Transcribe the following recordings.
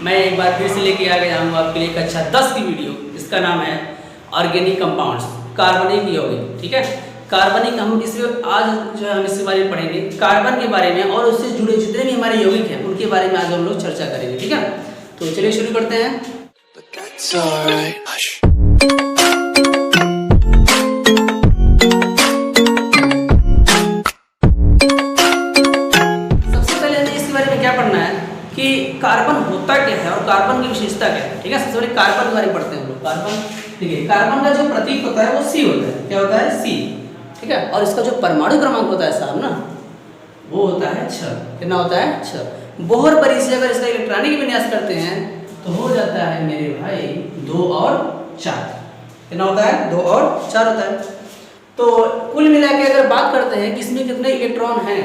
मैं एक बार फिर से लेके आ गया हूँ आपके लिए कक्षा 10 की वीडियो। इसका नाम है ऑर्गेनिक कंपाउंड्स, कार्बनिक यौगिक। ठीक है, कार्बनिक हम आज जो है हम इसके बारे में पढ़ेंगे, कार्बन के बारे में और उससे जुड़े जितने भी हमारे यौगिक हैं उनके बारे में आज हम लोग चर्चा करेंगे। ठीक है, तो चलिए शुरू करते हैं। सबसे पहले हमें इसके बारे में क्या पढ़ना है कि कार्बन होता क्या है और कार्बन की विशेषता क्या है। ठीक है, सबसे पहले कार्बन के बारे में पढ़ते हैं हम लोग। कार्बन, ठीक है, कार्बन का जो प्रतीक होता है वो C होता है। क्या होता है? C। ठीक है, और इसका जो परमाणु क्रमांक होता है साहब ना, वो होता है 6। कितना होता है? 6। बोहर परी से अगर इसका इलेक्ट्रॉनिक विन्यास करते हैं तो हो जाता है मेरे भाई 2 और 4। कितना होता है? 2 और 4 होता है। तो कुल मिला के अगर बात करते हैं कि इसमें कितने इलेक्ट्रॉन हैं,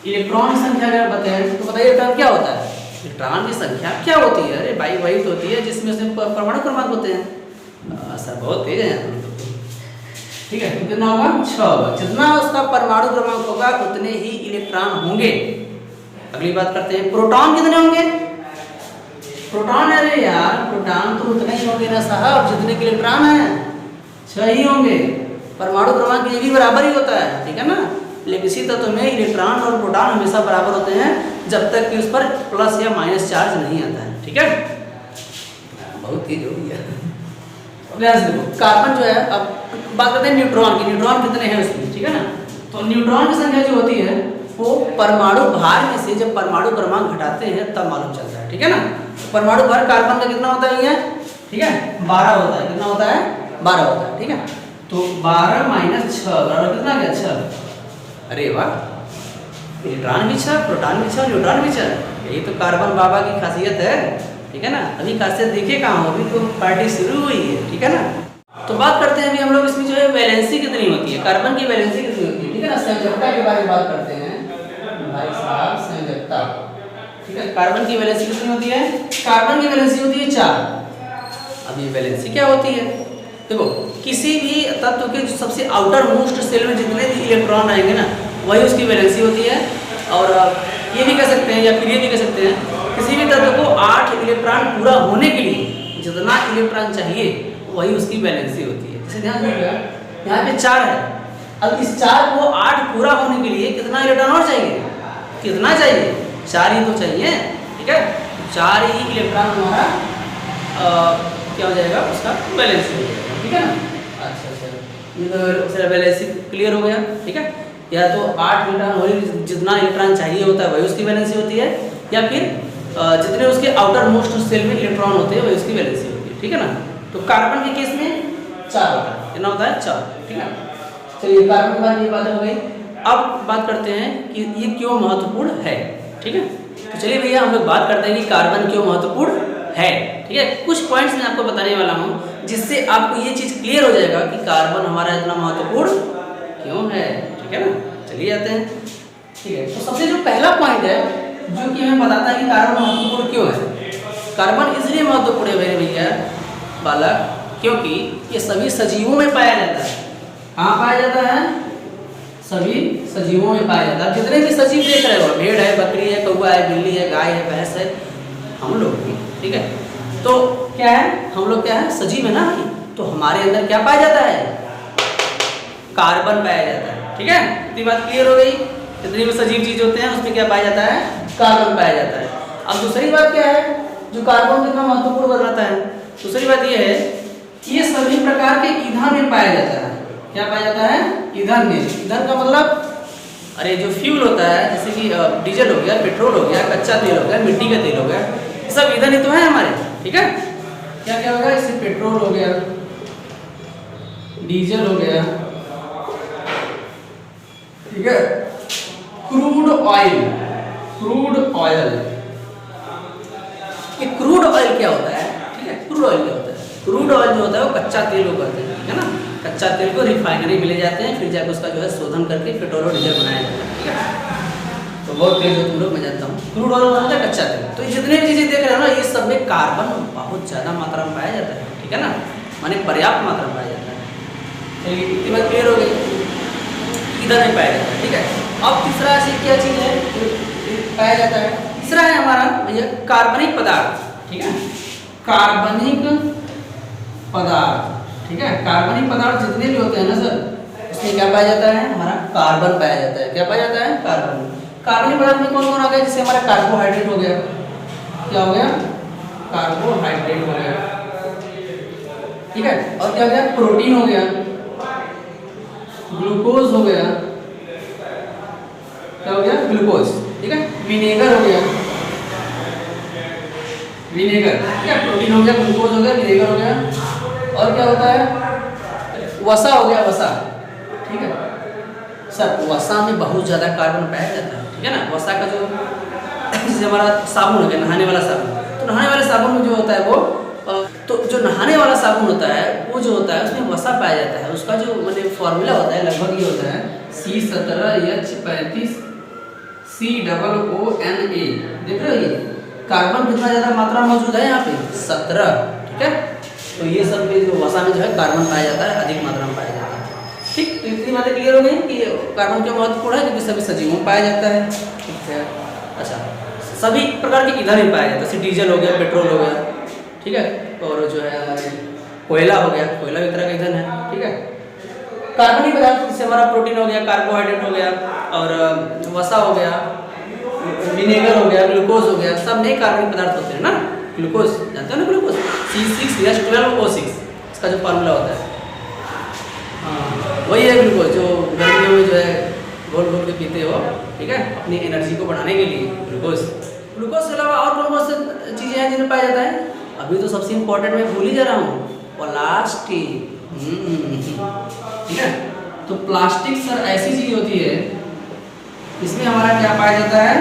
इलेक्ट्रॉन की संख्या अगर बताएं तो बताइए इलेक्ट्रॉन क्या होता है? इलेक्ट्रॉन की संख्या क्या होती है? अरे भाई वही तो होती है जिसमें से परमाणु क्रमांक होते हैं। सर बहुत तेज है। ठीक है, तो कितना होगा? 6 होगा। जितना उसका परमाणु क्रमांक होगा उतने ही इलेक्ट्रॉन होंगे। अगली बात करते हैं, प्रोटॉन कितने होंगे? प्रोटॉन, अरे यार प्रोटॉन तो उतने ही होंगे ना साहब जितने के इलेक्ट्रॉन हैं, 6 ही होंगे। परमाणु क्रमांक ये भी बराबर ही होता है। ठीक है ना, लेकिन किसी तत्व में इलेक्ट्रॉन और प्रोटॉन हमेशा बराबर होते हैं जब तक कि उस पर प्लस या माइनस चार्ज नहीं आता है। ठीक है, बहुत तेज हो गया। कार्बन जो है, अब बात करते हैं न्यूट्रॉन की। न्यूट्रॉन कितने हैं उसमें? ठीक है ना, तो न्यूट्रॉन की संख्या जो होती है वो परमाणु भार में से जब परमाणु क्रमांक घटाते हैं तब मालूम चलता है। ठीक है ना, परमाणु भार कार्बन का कितना होता है? ठीक है, 12 होता है। कितना होता है? 12 होता है। ठीक है, तो 12 माइनस 6 बराबर कितना गया? 6। अरे वाह, इलेक्ट्रॉन भी 6, प्रोटॉन भी 6, न्यूट्रॉन भी 6। यही तो कार्बन बाबा की खासियत है। ठीक है ना, अभी खासियत देखे कहाँ हो, अभी तो पार्टी शुरू हुई है। ठीक है ना, तो बात करते हैं अभी हम लोग इसमें जो है वैलेंसी कितनी होती है, कार्बन की वैलेंसी कितनी होती है। ठीक है ना, संयोजकता के बारे में बात करते हैं भाई साहब, संयोजकता। ठीक है, कार्बन की वैलेंसी कितनी होती है? कार्बन की वैलेंसी होती है 4। अब ये वैलेंसी क्या होती है? देखो, किसी भी तत्व के सबसे आउटर मोस्ट सेल में जितने भी इलेक्ट्रॉन आएंगे ना, वही उसकी वैलेंसी होती है। और ये भी कह सकते हैं या फिर ये भी कह सकते हैं, किसी भी तत्व को 8 इलेक्ट्रॉन पूरा होने के लिए जितना इलेक्ट्रॉन चाहिए वही उसकी वैलेंसी होती है। जैसे ध्यान दीजिएगा, यहाँ पे 4 है, अब इस 4 को 8 पूरा होने के लिए कितना इलेक्ट्रॉन और चाहिए? कितना चाहिए? 4 ही तो चाहिए। ठीक है, 4 ही इलेक्ट्रॉन हमारा क्या हो जाएगा? उसका वैलेंसी हो जाएगा। ठीक है ना, अच्छा, ये तो वैलेंसी क्लियर हो गया। ठीक है, या तो 8 इलेक्ट्रॉन और जितना इलेक्ट्रॉन चाहिए होता है वही उसकी वैलेंसी होती है, या फिर जितने उसके आउटर मोस्ट सेल में इलेक्ट्रॉन होते हैं वही उसकी वैलेंसी होती है। ठीक है ना, तो कार्बन के केस में 4 होता है। कितना होता है? 4। ठीक है, चलिए कार्बन के बारे में ये बात हो गई। अब बात करते हैं कि ये क्यों महत्वपूर्ण है। ठीक है, तो चलिए भैया हम लोग बात करते हैं कि कार्बन क्यों महत्वपूर्ण है। ठीक है, कुछ पॉइंट्स मैं आपको बताने वाला हूँ जिससे आपको ये चीज़ क्लियर हो जाएगा कि कार्बन हमारा इतना महत्वपूर्ण क्यों है। ठीक है ना, चलिए आते हैं। ठीक है, तो सबसे जो पहला पॉइंट है जो कि हमें बताता है कि कार्बन महत्वपूर्ण क्यों है। कार्बन इसलिए महत्वपूर्ण है मेरे भैया बालक, क्योंकि ये सभी सजीवों में पाया जाता है। कहाँ पाया जाता है? सभी सजीवों में पाया जाता है। जितने भी सजीव देख रहे हो, भेड़ है, बकरी है, कौवा है, बिल्ली है, गाय है, भैंस है, हम लोग भी। ठीक है, तो क्या है, हम लोग क्या है? सजीव है ना, तो हमारे अंदर क्या पाया जाता है? कार्बन पाया जाता है। ठीक है, इतनी बात क्लियर हो गई। जितनी भी सजीव चीज होते हैं उसमें क्या पाया जाता है? कार्बन पाया जाता है। अब दूसरी बात क्या है जो कार्बन कितना महत्वपूर्ण बनाता है? दूसरी बात यह है कि ये सभी प्रकार के ईंधन में पाया जाता है। क्या पाया जाता है? ईंधन में। ईंधन का मतलब अरे जो फ्यूल होता है, जैसे कि डीजल हो गया, पेट्रोल हो गया, कच्चा तेल हो गया, मिट्टी का तेल हो गया, ये सब ईंधन ही तो है हमारे। ठीक है, क्या क्या होगा? इससे पेट्रोल हो गया, डीजल हो गया, ठीक है, क्रूड ऑयल। क्रूड ऑयल, ये क्रूड ऑयल क्या होता है? ठीक है, क्रूड ऑयल क्या होता है? क्रूड ऑयल जो होता है वो कच्चा तेल को कहते हैं। ठीक है ना, कच्चा तेल को रिफाइनरी में ले जाते हैं, फिर जाकर उसका जो है शोधन करके पेट्रोल और डीजल बनाया जाता है। ठीक है, तो बहुत तेज हो तुम लोग, मैं जानता हूँ। क्रूड ऑयल होता है कच्चा तेल। तो जितने भी चीज़ें देख रहे हो ना, ये सब में कार्बन बहुत ज़्यादा मात्रा में पाया जाता है। ठीक है ना, माने पर्याप्त मात्रा में पाया जाता है। चलिए इतनी बात क्लियर हो गई, इधर नहीं पाया जाता है। ठीक है, अब तीसरा ऐसी क्या चीज़ है पाया जाता है? तीसरा है हमारा भैया कार्बनिक पदार्थ, ठीक है, कार्बनिक पदार्थ, ठीक है। कार्बनिक पदार्थ जितने भी होते हैं ना सर, उसमें क्या पाया जाता है, हमारा कार्बन पाया जाता है। क्या पाया जाता है, कार्बन। कार्बनिक पदार्थ में कौन कौन आ गया, जैसे हमारा कार्बोहाइड्रेट हो गया, क्या हो गया, कार्बोहाइड्रेट हो गया, ठीक है। और क्या हो गया, प्रोटीन हो गया, ग्लूकोज हो गया, क्या हो गया, ग्लूकोज, ठीक है। विनेगर हो गया, विनेगर, ठीक है, प्रोटीन हो गया, ग्लूकोज हो गया, विनेगर हो गया। और क्या होता है, वसा हो गया, वसा, ठीक है सर। वसा में बहुत ज़्यादा कार्बन पाया जाता है, ठीक है ना। वसा का जो जैसे हमारा साबुन हो गया, नहाने वाला साबुन, तो नहाने वाले साबुन में जो होता है वो तो जो नहाने वाला साबुन होता है वो जो होता है उसमें वसा पाया जाता है। उसका जो मतलब फॉर्मूला होता है लगभग ये होता है C17H35 COONA। देख रहे हो ये कार्बन कितना ज़्यादा मात्रा में मौजूद है यहाँ पे, 17, ठीक है। तो ये सब में जो वसा में जो है कार्बन पाया जाता है, अधिक मात्रा में पाया जाता है, ठीक। तो इतनी बातें क्लियर हो गई कि कार्बन क्यों महत्वपूर्ण है, क्योंकि सभी सजीवों में पाया जाता है, ठीक है। अच्छा, सभी प्रकार के ईंधन भी पाया जाता है, जैसे डीजल हो गया, पेट्रोल हो गया, ठीक है। और जो है हमारे कोयला हो गया, कोयला भी तरह का ईंधन है, ठीक है। कार्बनिक पदार्थ जैसे हमारा प्रोटीन हो गया, कार्बोहाइड्रेट हो गया, और वसा हो गया, विनेगर हो गया, ग्लूकोज हो गया, सब नए कार्बनिक पदार्थ होते हैं ना। ग्लूकोज जानते हो ना, ग्लूकोज C6H12O6 इसका जो फार्मूला होता है, हाँ वही है ग्लूकोज, जो गर्मियों में जो है घोल घोल के पीते हो, ठीक है, अपनी एनर्जी को बढ़ाने के लिए ग्लूकोज। ग्लूकोज के अलावा और कौन कौन सी चीज़ें हैं जिन्हें पाया जाता है, अभी तो सबसे इम्पोर्टेंट मैं भूल ही जा रहा हूँ, प्लास्टिक, ठीक है। तो प्लास्टिक सर ऐसी चीज होती है इसमें हमारा क्या पाया जाता है,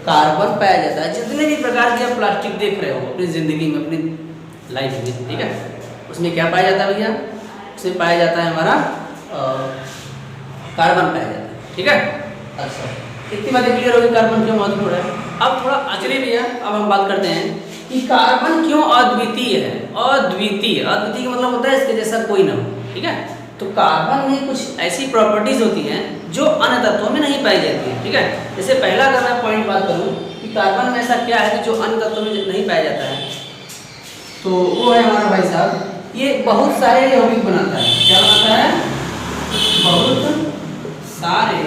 कार्बन पाया जाता है। जितने भी प्रकार के आप प्लास्टिक देख रहे हो अपनी ज़िंदगी में, अपनी लाइफ में, ठीक है, उसमें क्या पाया जाता है भैया, उसमें पाया जाता है हमारा कार्बन पाया जाता है, ठीक है। अच्छा, इतनी बातें क्लियर होगी कार्बन क्यों महत्वपूर्ण है। अब थोड़ा चलिए भैया, अब हम बात करते हैं कि कार्बन क्यों अद्वितीय है। अद्वितीय, अद्वितीय का मतलब होता है इसके जैसा कोई ना हो, ठीक है। तो कार्बन में कुछ ऐसी प्रॉपर्टीज होती हैं जो अन्य तत्वों में नहीं पाई जाती है, ठीक है। जैसे पहला अगर मैं पॉइंट बात करूं कि कार्बन में ऐसा क्या है कि जो अन्य तत्वों में नहीं पाया जाता है, तो वो है हमारा भाई साहब, ये बहुत सारे यौगिक बनाता है। क्या बनाता है, बहुत सारे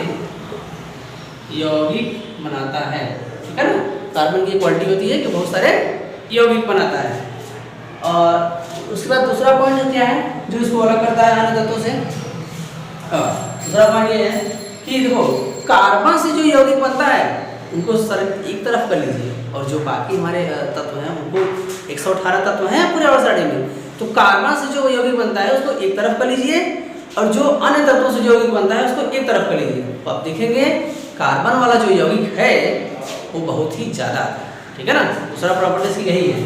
यौगिक बनाता है, ठीक है ना। कार्बन की क्वालिटी होती है कि बहुत सारे यौगिक बनाता है। और उसके बाद दूसरा पॉइंट क्या है जो इसको अलग करता है अन्य तत्वों से, दूसरा पॉइंट ये है कि देखो कार्बन से जो यौगिक बनता है उनको सर एक तरफ कर लीजिए, और जो बाकी हमारे तत्व हैं उनको 118 तत्व हैं पूरे औषधि में, तो कार्बन से जो यौगिक बनता है उसको एक तरफ कर लीजिए, और जो अन्य तत्वों से जो यौगिक बनता है उसको एक तरफ कर लीजिए। तो आप देखेंगे कार्बन वाला जो यौगिक है वो बहुत ही ज़्यादा है, ठीक है ना। दूसरा प्रॉपर्टी इसकी यही है,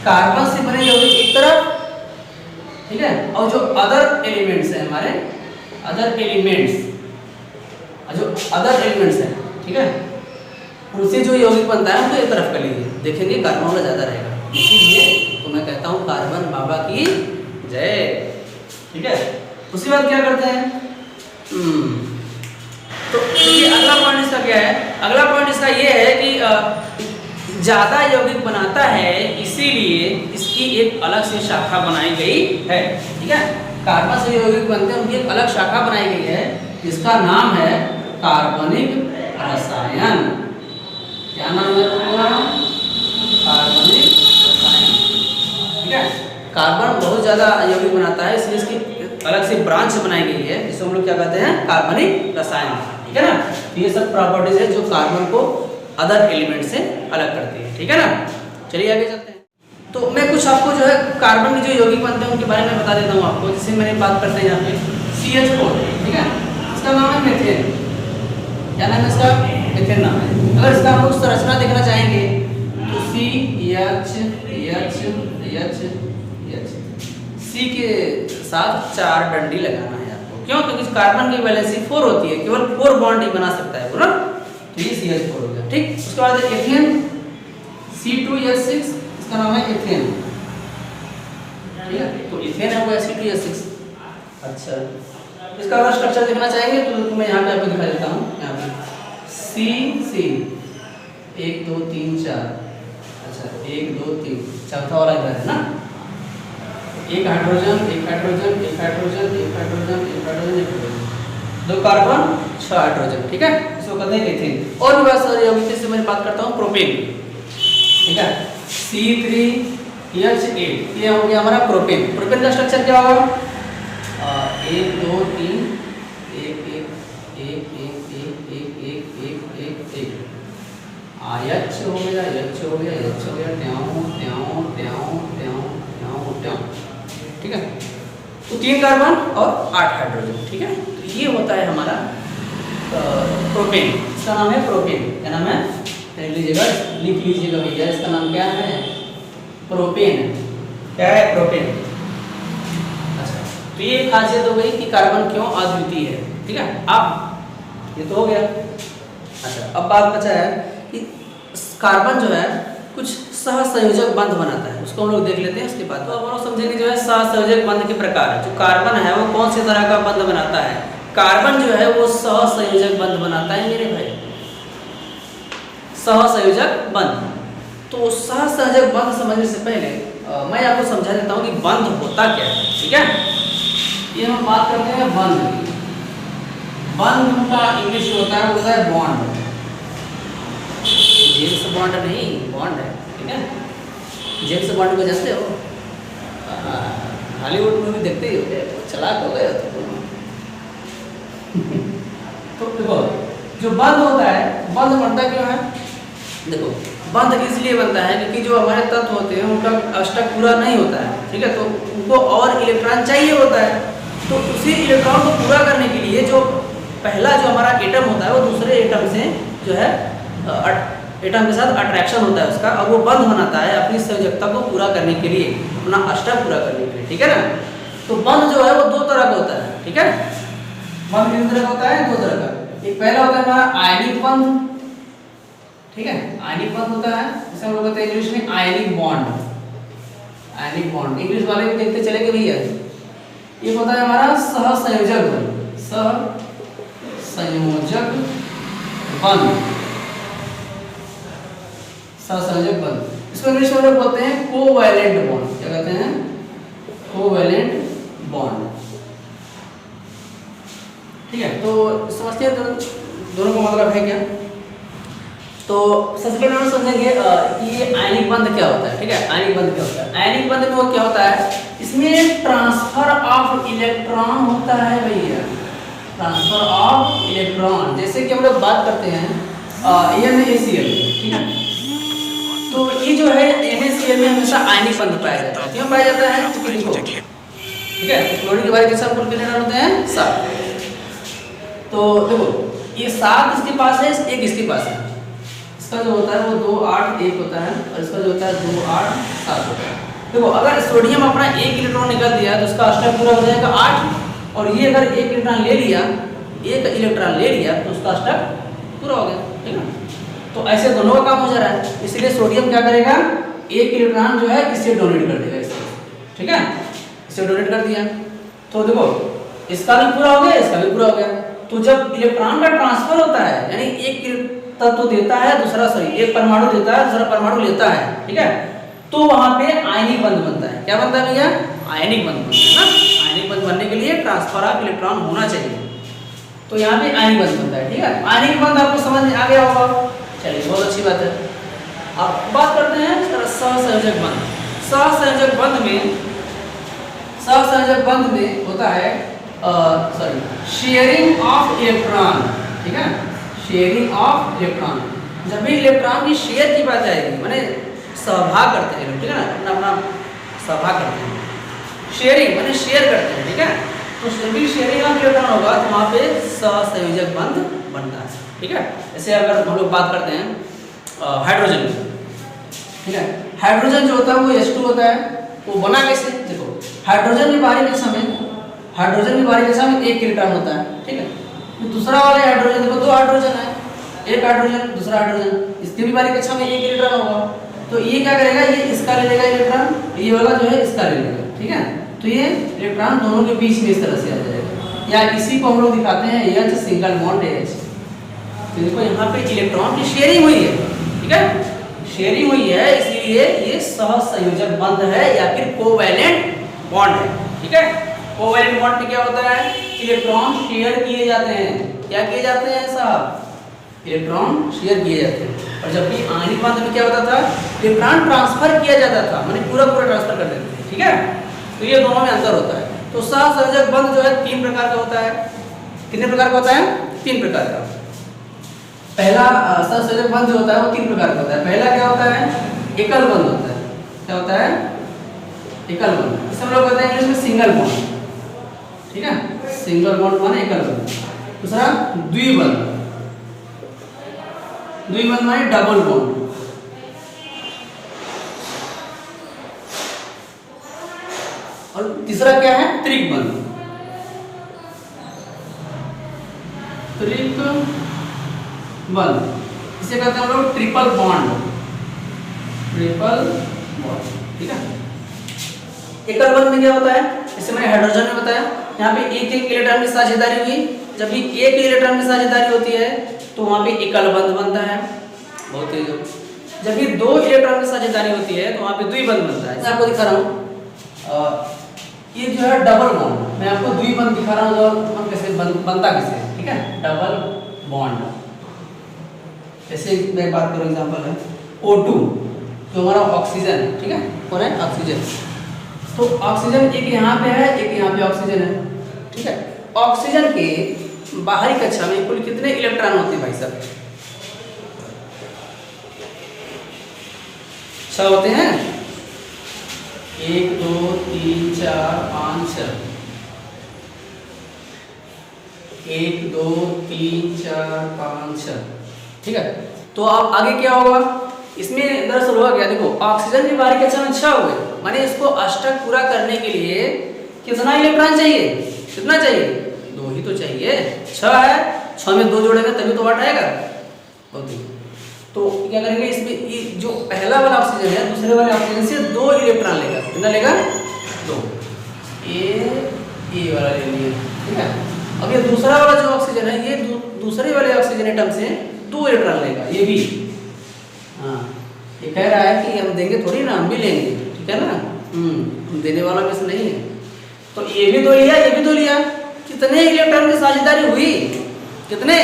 कार्बन से बने यौगिक एक तरफ, ठीक है, और जो अदर एलिमेंट्स हैं हमारे, अदर एलिमेंट्स, जो अदर एलिमेंट्स हैं, ठीक है, उनसे जो यौगिक बनता है उनको एक तरफ कर लीजिए, देखेंगे कार्बन वाला ज़्यादा रहेगा। इसीलिए तो मैं कहता हूँ कार्बन बाबा की जय, ठीक है। उसके बाद क्या करते हैं, तो ये अगला पॉइंट इसका क्या है, अगला पॉइंट इसका ये है कि ज़्यादा यौगिक बनाता है, इसीलिए इसकी एक अलग से शाखा बनाई गई है, ठीक है। कार्बन से यौगिक बनते हैं उनकी एक अलग शाखा बनाई गई है जिसका नाम है कार्बनिक रसायन। क्या नाम है उसका, कार्बनिक रसायन, ठीक है। कार्बन बहुत ज़्यादा यौगिक बनाता है, इसलिए इसकी अलग से ब्रांच बनाई गई है जिसको हम लोग क्या कहते हैं, कार्बनिक रसायन, ठीक है ना। तो ये सब प्रॉपर्टीज है जो कार्बन को अदर एलिमेंट से अलग करती है, ठीक है ना। चलिए आगे चलते हैं। तो मैं कुछ आपको जो है कार्बन के जो यौगिक बनते हैं उनके बारे में बता देता हूँ आपको। जैसे मैंने बात करते हैं यहाँ पे CH4, ठीक है, इसका नाम है मीथेन। क्या नाम है इसका, मीथेन नाम है। अगर इसका हम लोग संरचना देखना चाहेंगे तो C के साथ 4 डंडी लगाना है आपको। क्यों, क्योंकि कार्बन की वैलेंसी 4 होती है, केवल 4 बॉन्ड ही बना सकता है पूरा, तो ये CH4 हो गया, ठीक। उसके बाद एथेन C2H6, इसका नाम है एथेन, ठीक है। तो इथेन है वो C2H6। अच्छा, इसका अगर स्ट्रक्चर देखना चाहेंगे तो मैं यहाँ पे आपको दिखा देता हूँ। यहाँ पे C 1 2 3 4, अच्छा 1 2 3, चौथा वाला इधर है ना, एक हाइड्रोजन, एक हाइड्रोजन, एक हाइड्रोजन, एक हाइड्रोजन, एक हाइड्रोजन, एक हाइड्रोजन, 2 कार्बन 6 हाइड्रोजन, ठीक है, इसको कहते हैं एथेन। और भी बात सारी होगी, जैसे मैं बात करता हूँ प्रोपेन, ठीक है, C3H8, ये हो गया हमारा प्रोपेन। प्रोपेन का स्ट्रक्चर क्या होगा, 1 2 3, 1 1 1 1 1 1 1 1 1 H हो गया, H हो गया, H हो गया, ट्याऊ ट्याऊ ट्याऊ ट्याऊ ट्याऊ ट्याऊ, ठीक है, तो 3 कार्बन और 8 हाइड्रोजन, ठीक है। तो ये होता है हमारा प्रोपेन, इसका नाम है प्रोपेन। क्या नाम है, लिख लीजिएगा, लिख लीजिएगा भैया, इसका नाम क्या है, प्रोपेन। क्या है, प्रोपेन। अच्छा, तो ये खासियत हो गई कि कार्बन क्यों अद्वितीय है, ठीक है। अब ये तो हो गया। अच्छा, अब बात बचा है कि कार्बन जो है कुछ सहसंयोजक बंध बनाता है, उसको हम लोग देख लेते हैं उसके बाद। तो अब हम लोग समझेंगे जो है सहसंयोजक बंध के प्रकार। जो कार्बन है वो कौन से तरह का बंध बनाता है, कार्बन जो है वो सहसंयोजक बंध बनाता है मेरे भाई, सहसंयोजक बंध। तो सहसंयोजक बंध समझने से पहले मैं आपको समझा देता हूँ कि बंध होता क्या है, ठीक है। ये हम बात करते हैं बंध की। बंध का इंग्लिश होता है बॉन्ड, जेम्स बॉन्ड नहीं, बॉन्ड है, ठीक है। जेम्स बॉन्ड को जानते हो, हॉलीवुड मूवी देखते ही हो, चलाक हो गए तो देखो जो बंध होता है, बंध बनता क्यों है, देखो बंध इसलिए बनता है क्योंकि जो हमारे तत्व होते हैं उनका अष्टक पूरा नहीं होता है, ठीक है, तो उनको और इलेक्ट्रॉन चाहिए होता है। तो उसी इलेक्ट्रॉन को पूरा करने के लिए जो पहला जो हमारा एटम होता है वो दूसरे एटम से जो है एटम के साथ अट्रैक्शन होता है उसका, और वो बंध बनाता है अपनी संयोजकता को पूरा करने के लिए, अपना अष्टक पूरा करने के लिए, ठीक है ना। तो बंध जो है वो 2 तरह का होता है, ठीक है। बंध कितने तरह का होता है, 2 तरह का। एक पहला होता है हमारा आयनिक बंध, ठीक है, आयनिक बंध होता है, जिसे हम लोग कहते हैं इंग्लिश में ionic bond. Ionic bond English वाले भी देखते चलेंगे भैया। ये होता है हमारा सहसंयोजक बंध, सहसंयोजक बंध, सहसंयोजक बंध। इसको इंग्लिश में लोग बोलते हैं कोवैलेंट बॉन्ड। क्या कहते हैं, कोवैलेंट बॉन्ड, ठीक है। तो समझते हैं दोनों का मतलब है क्या। तो सबसे पहले हम समझेंगे कि ये आयनिक बंध क्या होता है, ठीक है। आयनिक बंध क्या होता है, आयनिक बंध में वो क्या होता है, इसमें ट्रांसफर ऑफ इलेक्ट्रॉन होता है भैया, ट्रांसफर ऑफ इलेक्ट्रॉन। जैसे कि हम लोग बात करते हैं NaCl, ठीक है, तो ये जो है NaCl में हमेशा आयनिक बंध पाया जाता है। क्यों पाया जाता है, ठीक है। तो क्लोरीन के बारे में सब कितने होते हैं, 7। तो देखो ये 7 इसके पास है, एक इसके पास है। इसका जो होता है वो 2 8 1 होता है, और इसका जो होता है 2 8 7 होता है। देखो अगर सोडियम अपना 1 इलेक्ट्रॉन निकाल दिया तो उसका अष्टक पूरा हो जाएगा 8, और ये अगर 1 इलेक्ट्रॉन ले लिया, 1 इलेक्ट्रॉन ले लिया तो उसका अष्टक पूरा हो गया, ठीक है। तो ऐसे दोनों का काम हो जा रहा है, इसलिए सोडियम क्या करेगा, 1 इलेक्ट्रॉन जो है इससे डोनेट कर देगा इससे, ठीक है, इसे डोनेट कर दिया। तो देखो इसका भी पूरा हो गया, इसका भी पूरा हो गया। तो जब इलेक्ट्रॉन का ट्रांसफर होता है, यानी एक तत्व देता है दूसरा, एक परमाणु देता है दूसरा परमाणु लेता है, ठीक है, तो वहां पे आयनिक बंध बनता है। क्या बनता है भैया, आयनिक बंध बनता है ना। आयनिक बंध बनने के लिए ट्रांसफर ऑफ इलेक्ट्रॉन होना चाहिए, तो यहाँ पे आयनिक बंध बनता है, ठीक है। आयनिक बंध आपको समझ में आ गया होगा, चलिए बहुत अच्छी बात है। अब बात करते हैं सहसंयोजक बंध। सहसंयोजक बंध में होता है शेयरिंग ऑफ इलेक्ट्रॉन, ठीक है, शेयरिंग ऑफ इलेक्ट्रॉन। जब भी इलेक्ट्रॉन की शेयर की बात आएगी, माने सहभाग करते हैं, ठीक है ना, अपना अपना सहभाग करते हैं। शेयरिंग माने शेयर करते हैं, ठीक है। तो जब भी शेयरिंग ऑफ इलेक्ट्रॉन होगा तो वहाँ पे सहसंयोजक बंध बनता है, ठीक है। जैसे अगर हम लोग बात करते हैं हाइड्रोजन, ठीक है, हाइड्रोजन जो होता है वो H2 होता है। वो बना कैसे, देखो हाइड्रोजन की बारी के समय 1 इलेक्ट्रॉन होता है, ठीक है। तो दूसरा वाले हाइड्रोजन देखो 2 हाइड्रोजन है, एक हाइड्रोजन दूसरा हाइड्रोजन, इसके भी बारी कक्षा में 1 इलेक्ट्रॉन होगा। तो ये क्या करेगा, ये इसका ले लेगा इलेक्ट्रॉन, ये वाला जो है इसका ले लेगा, ठीक है। तो ये इलेक्ट्रॉन दोनों के बीच में इस तरह से आ जाएगा, या इसी को हम लोग दिखाते हैं H सिंगल बॉन्ड H। तो देखो यहाँ पे इलेक्ट्रॉन की शेयरिंग हुई है, ठीक है, शेयरिंग हुई है इसीलिए ये सहसंयोजक बंध है या फिर कोवैलेंट बॉन्ड है। ठीक है, कोवैलेंट बॉन्ड में क्या होता है, इलेक्ट्रॉन शेयर किए जाते हैं। क्या किए जाते हैं साहब, इलेक्ट्रॉन शेयर किए जाते हैं। और जबकि आयनिक बंध में क्या होता था, इलेक्ट्रॉन ट्रांसफर किया जाता था, माने पूरा ट्रांसफर कर देते थे। ठीक है, तो ये दोनों में अंतर होता है। तो सहसंयोजक बंध जो है 3 प्रकार का होता है। कितने प्रकार का होता है, 3 प्रकार का। पहला सहसंयोजक बंध जो होता है वो 3 प्रकार का होता है। पहला क्या होता है, एकल बंध होता है। क्या होता है, एकल बंध। इसे हम लोग कहते हैं इंग्लिश में सिंगल बॉन्ड। ठीक है, सिंगल बॉन्ड माने एकल बंध। दूसरा द्विबंध, द्विबंध माने डबल बॉन्ड। और तीसरा क्या है, त्रिक बंध। त्रिक बंध, इसे कहते हैं हम लोग ट्रिपल बॉन्ड। Triple bond. ठीक है, एकल बंध में क्या होता है, जैसे मैंने हाइड्रोजन में बताया, यहाँ पे एक इलेक्ट्रॉन की साझेदारी हुई। जब भी एक इलेक्ट्रॉन की साझेदारी होती है तो वहां पे एकल बंध बनता है। बहुत तेज हो। जब भी 2 इलेक्ट्रॉन की साझेदारी होती है तो वहां पे द्विबंध बनता है। मैं आपको दिखा रहा हूँ, ये जो है डबल बॉन्ड, मैं आपको द्विबंध दिखा रहा हूँ। और कैसे बनता कैसे, ठीक है, डबल बॉन्ड। जैसे मैं बात करूँ, एग्जांपल है O2 जो हमारा ऑक्सीजन है। ठीक है, कौन है, ऑक्सीजन। तो ऑक्सीजन एक यहाँ पे है, एक यहाँ पे ऑक्सीजन है। ठीक है, ऑक्सीजन के बाहरी कक्षा में कुल कितने इलेक्ट्रॉन होते हैं भाई साहब, 6 होते हैं। 1 2 3 4 5 6, 1 2 3 4 5 6। ठीक है, तो अब आगे क्या होगा, इसमें दरअसल होगा क्या, देखो ऑक्सीजन की बाहरी कक्षा में 6 हुए, माने इसको अष्टक पूरा करने के लिए कितना इलेक्ट्रॉन चाहिए, कितना चाहिए, 2 ही तो चाहिए। 6 है, 6 में 2 जोड़ेगा तभी तो 8 आएगा। तो क्या करेंगे, इसमें ये जो पहला वाला ऑक्सीजन है दूसरे वाले ऑक्सीजन से 2 इलेक्ट्रॉन लेगा। कितना लेगा, 2। ए वाला ले लिया। ठीक है, अब ये दूसरा वाला जो ऑक्सीजन है ये दूसरे वाले ऑक्सीजन एटम से 2 इलेक्ट्रॉन लेगा, ये भी। हाँ, ये कह रहा है कि हम देंगे थोड़ी ना, हम भी लेंगे। ठीक है ना, हम देने वाला में से नहीं है। तो ये भी 2 लिया, ये भी 2 लिया। कितने इलेक्ट्रॉन की साझेदारी हुई, कितने,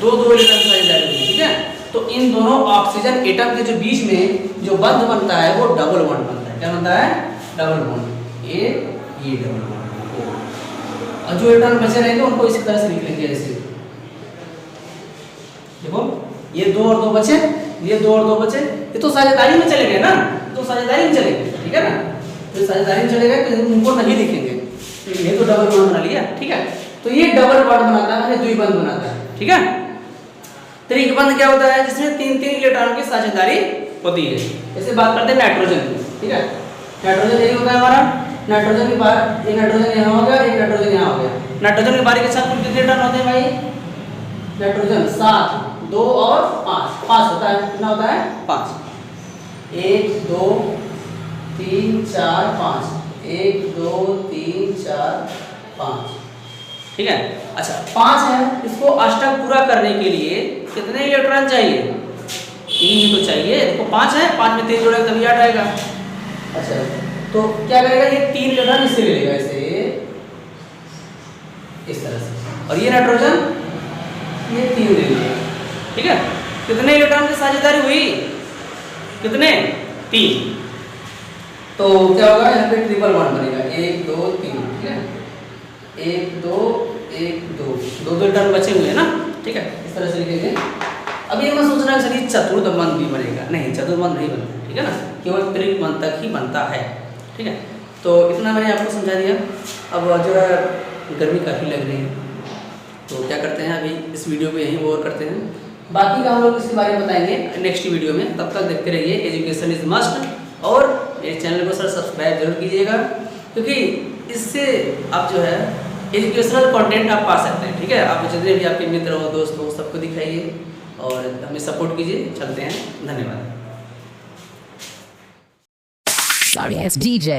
2 इलेक्ट्रॉन की साझेदारी हुई। ठीक है, तो इन दोनों ऑक्सीजन एटम के जो बीच में जो बंध बनता है वो डबल बॉन्ड बनता है। क्या बनता है, डबल बॉन्ड। ये डबल बॉन्ड। और जो इलेक्ट्रॉन बचे रहेंगे उनको इसी तरह से लिख लेंगे, ऐसे देखो, ये 2 और 2 बचे, ये 2 और 2 बचे, ये तो साझेदारी में चले गए ना, तो साझेदारी में चले गए। ठीक है ना, तो साझेदारी में चले गए तो उनको नहीं लिखेंगे, ये तो डबल बॉन्ड बना लिया। ठीक है, तो ये डबल बॉन्ड बनाता है, द्विबंध बनाता है। ठीक है, त्रिक बंध क्या होता है, जिसमें 3 इलेक्ट्रॉन की साझेदारी होती है। जैसे बात करते हैं नाइट्रोजन की। ठीक है, नाइट्रोजन यही होता है हमारा, नाइट्रोजन की बार, एक नाइट्रोजन यहाँ हो गया, एक नाइट्रोजन यहाँ हो गया। नाइट्रोजन के बारी के साथ कुल कितने इलेक्ट्रॉन होते हैं भाई, नाइट्रोजन 7, 2 और 5 होता है। कितना होता है, 5। 1 2 3 4 5, 1 2 3 4 5। ठीक है, अच्छा 5 है, इसको अष्टक पूरा करने के लिए कितने इलेक्ट्रॉन चाहिए, 3 ही तो चाहिए। देखो 5 है, 5 में 3 जोड़ेगा तभी 8 आएगा। अच्छा, तो क्या करेगा, ये 3 इलेक्ट्रॉन इससे ले लेगा, ऐसे इस तरह से। और ये नाइट्रोजन ये 3 ले लेगा। ठीक है, कितने इलेक्ट्रॉन की साझेदारी हुई, कितने, 3। तो क्या होगा, यहाँ पे ट्रिपल बॉन्ड बनेगा, 1 2 3। ठीक है, 1 2 1 2, 2 इलेक्ट्रॉन बचे हुए हैं ना। ठीक है, इस तरह से लिखेंगे। अब ये मैं सोच रहा हूँ चतुर्थ बंध भी बनेगा, नहीं चतुर्थ बंध नहीं बनता। ठीक है ना, केवल त्रिक बंध तक ही बनता है। ठीक है, तो इतना मैंने आपको समझा दिया। अब जो है गर्मी काफ़ी लग रही है, तो क्या करते हैं, अभी इस वीडियो को यहीं ओवर करते हैं। बाकी का हम लोग इसके बारे में बताएंगे नेक्स्ट वीडियो में। तब तक देखते रहिए एजुकेशन इज मस्ट। और मेरे चैनल को सब्सक्राइब जरूर कीजिएगा, क्योंकि इससे आप जो है एजुकेशनल कंटेंट आप पा सकते हैं। ठीक है, आप जितने भी आपके मित्र हो, दोस्त हो, सबको दिखाइए और हमें सपोर्ट कीजिए। चलते हैं, धन्यवाद। Sorry, it's DJ.